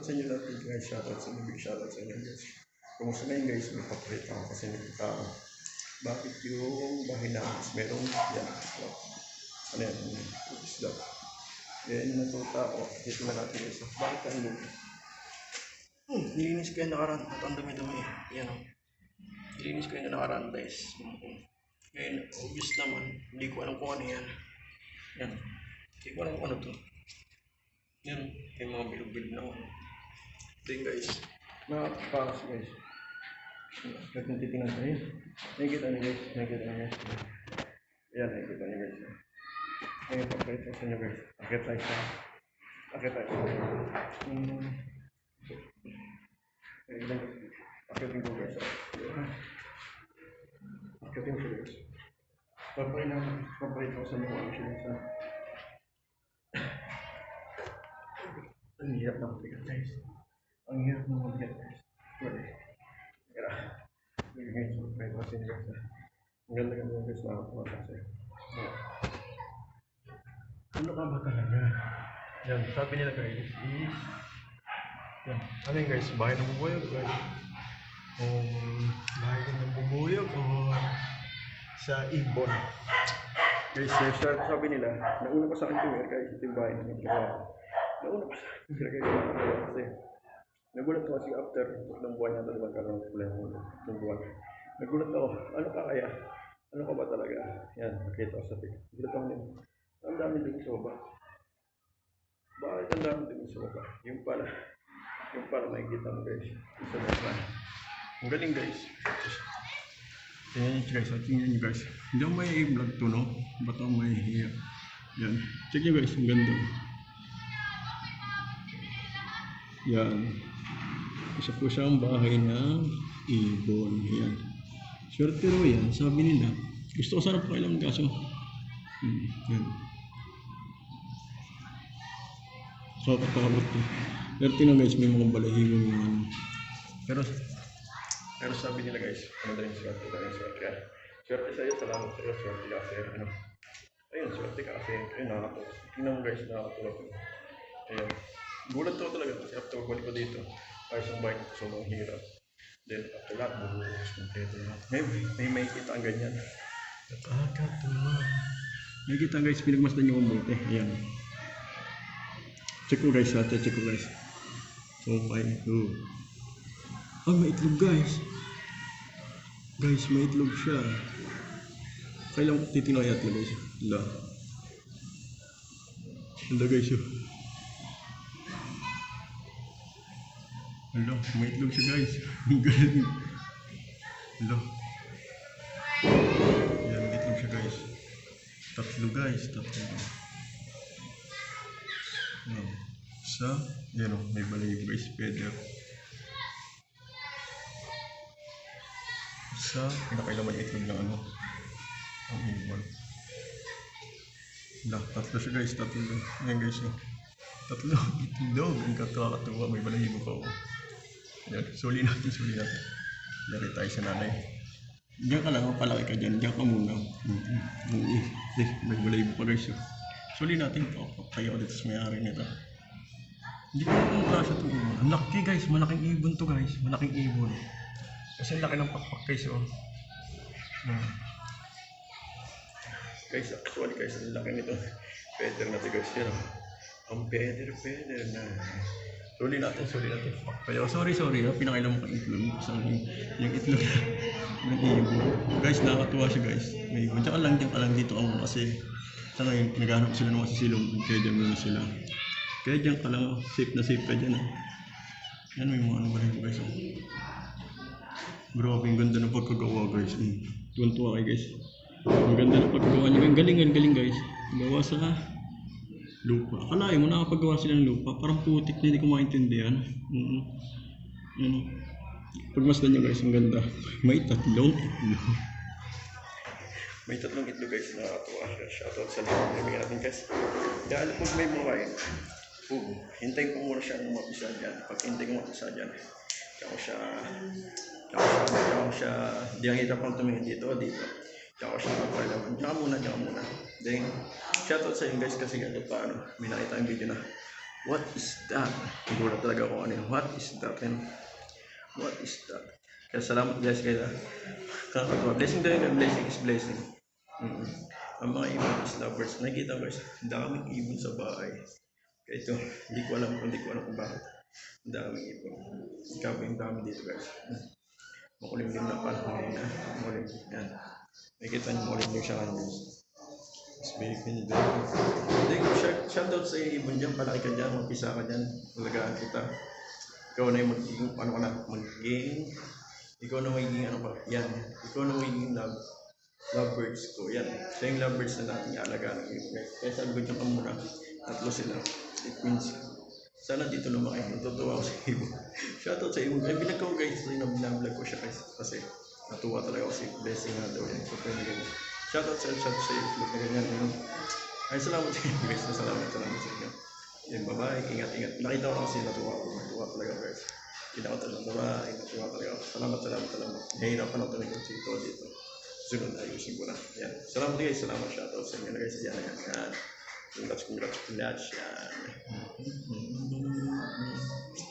sa inyo natin guys. Shoutout sa inyo. Big shoutout sa inyo guys. Kumusta na yun guys? May paprito ako kasi nakita ko. Bakit yung bahay namin is merong yan. Ano yan? Isda. Yan natuta ko. Dito na natin guys. Bakit ang lupa? Nilinis ko yung nakaraan. At ang dumi-dumi. Yan o. Nilinis ko yung nakaraan guys. Ngayon, obvious naman. Hindi ko alam kung ano yan. Yan. Hindi ko alam kung ano to. Yan. Yung mga bilog-bilog na ano. Then guys. Nakakapakas guys. Kahit nang titingnan tayo. Nakikita niyo guys. Nakikita niyo guys. Ayan, nakikita niyo guys. Ngayon, pag-kahit sa inyo guys. Akit tayo sa. Akit tayo sa. Akitin ko guys. Akitin ko guys. Papay ko sa inyo ano siya sa. Ang hirap na mabigat guys. Ang hirap na mabigat guys. Sorry. Guys, papay ko sa inyo guys. Ang ganda-ganda guys na ako kasi. Ano ka ba talaga? Yan, sabi nila guys is yan. Ano yun guys? Bahay ng bubuyog guys. Bahay ng bubuyog o sa ibon. Guys, sabi nila, nauna pa sa akin tumir guys. Ito yung bahay ng ibon. Nauna pa sa akin tumir guys. Kasi nagulat ko kasi after ng buwan yata diba karoon ng problema ng buwan. Nagulat ako, ano ka kaya? Ano ka ba talaga? Yan, nakita ko sa pic. Nagulat ako din. Ang dami din soba. Bakit ang dami din soba? Yung para makikita mo guys. Isa na. Ang galing guys. Tingnan nyo guys. Tingnan nyo guys. Hindi ako may vlog to no. Ba't ako may hiya? Yan. Check nyo guys. Ang ganda. Yan. Isa po siyang bahay ng ibon. Yan. Swerte ro yan. Sabi nila. Gusto ko sana pakailang kaso. Yan. Kakatakot eh. Pero tingnan guys, may mga balahibo yung pero sabi nila guys, madaling swerte. Kaya swerte sa'yo, salamat sa'yo, swerte ka kasi ano. Ayun, swerte ka kasi ayun, nakakatawa. Tingnan mo guys, nakakatawa ko. Ayun, gulat ko talaga kasi after magbalik ko dito, ayos ang bahay nito, sobrang hirap. Then after lahat, bubuhos, kompleto na. May kita ang ganyan. Nakakatawa. May kita guys, pinagmasdan yung mabuti. Ayan. Check ko guys, check ko guys. Oh my god. Ah, may itlog guys. Guys, may itlog siya. Kailan ko titingnan yung itlog guys. Hala. Hala guys yun. Hala, may itlog siya guys. Ang galing. Hala. Yan, may itlog siya guys. Tatlo guys, tatlo. Isa, yan o, may balahibo guys, feather. Isa, pinakailaman itlog ng ano, ang ibon. Tatlo siya guys, tatlo. Yan guys o. Tatlo, itlog. Ang kakatuwa, may balahibo pa o. Yan, suli natin. Lari tayo sa nanay. Diyan ka lang, palaki ka dyan. Diyan ka muna. May balahibo pa guys o. Suli natin ito. Kaya ulit sa may-ari nito. Hindi ko kung klase itong ibon. Ang laki guys. Malaking ibon to guys. Malaking ibon. Kasi laki ng pakpak guys oh. Guys, actually guys, ang laki nito. Feather na ito guys. Yan oh. Ang feather na. Suli natin. Kaya sorry oh. Pinakailan mo kang itlog. Yung itlog ng ibon. Guys, nakakatuwa siya guys. May ibon. Tsaka lang dito ako kasi sa ngayon, naghahanap sila ng masisilong. Kaya dyan muna sila. Kaya dyan ka lang, safe ka dyan. Yan, may mga ano ba rin guys. Grabe, ang ganda ng pagkagawa guys. Tuwan-tuwa kayo guys. Ang ganda ng pagkagawa niya. Ang galing guys. Gawa sa lupa. Akalain mo, nakapagawa sila ng lupa. Parang putik na, hindi ko maintindihan. Yan. Pagmasdan nyo guys, ang ganda. May tatlong itlog. May tatlong itlog guys, nakakatuwa. Shoutout sa lahat. Nabigyan natin guys. Dahil pag may bukain, hintayin ko muna siya ng mapisa dyan. Pag hintayin ko mapisa dyan, tsaka siya, di ang hirap pang tumingin dito. Tsaka siya magpalaman. Tsaka muna. Then, shoutout sa inyo guys kasi ganito paano. May nakita yung video na What is that? Gulat talaga ako ano yun. What is that? And what is that? Kaya salamat guys kaya kakatuwa. Blessing tayo na blessing is blessing. Mm-hmm. Ang mga ibon is lovers. Nakikita ko guys, daming ibon sa bahay. Kaya ito, hindi ko alam kung bakit. Ang daming ibon. Ikaw yung dami dito guys. Makulimlim na panahon ngayon na. Makulim. Yan. Nakikita niyo makulimlim siya kanina. It's baby, baby. Hindi, shoutout sa ibon dyan. Palaki ka dyan, magpisa ka dyan. Alagaan kita. Ikaw na yung magiging, ano ka na, magiging, ikaw na magiging, ano ba, yan. Ikaw na magiging lovebirds ko. Yan. Siya yung lovebirds na natin alagaan ng ibon. Kaya sabi ko dyan ka muna, tatlo sila. It means, sana dito lumaki. Natutuwa ako sa ibon. Shoutout sa ibon. Ay, binag ko guys. Binablog ko siya guys. Kasi natuwa talaga ako si Blessing nga daw yan. So, pwede ganyan. Shoutout sa ibon na ganyan. Ay, salamat sa inyo guys. Salamat sa inyo. Yan, bye-bye. Ingat. Nakita ko kasi natuwa ako. Natuwa talaga guys. Kita ko talaga. Bye-bye. Natuwa talaga ako. Salamat. Nahihirapan ako talaga dito. Sunod ayusin ko na. Yan. Salamat guys. Salamat. Shoutout sa inyo na guys. Yan. Congrats. Yan.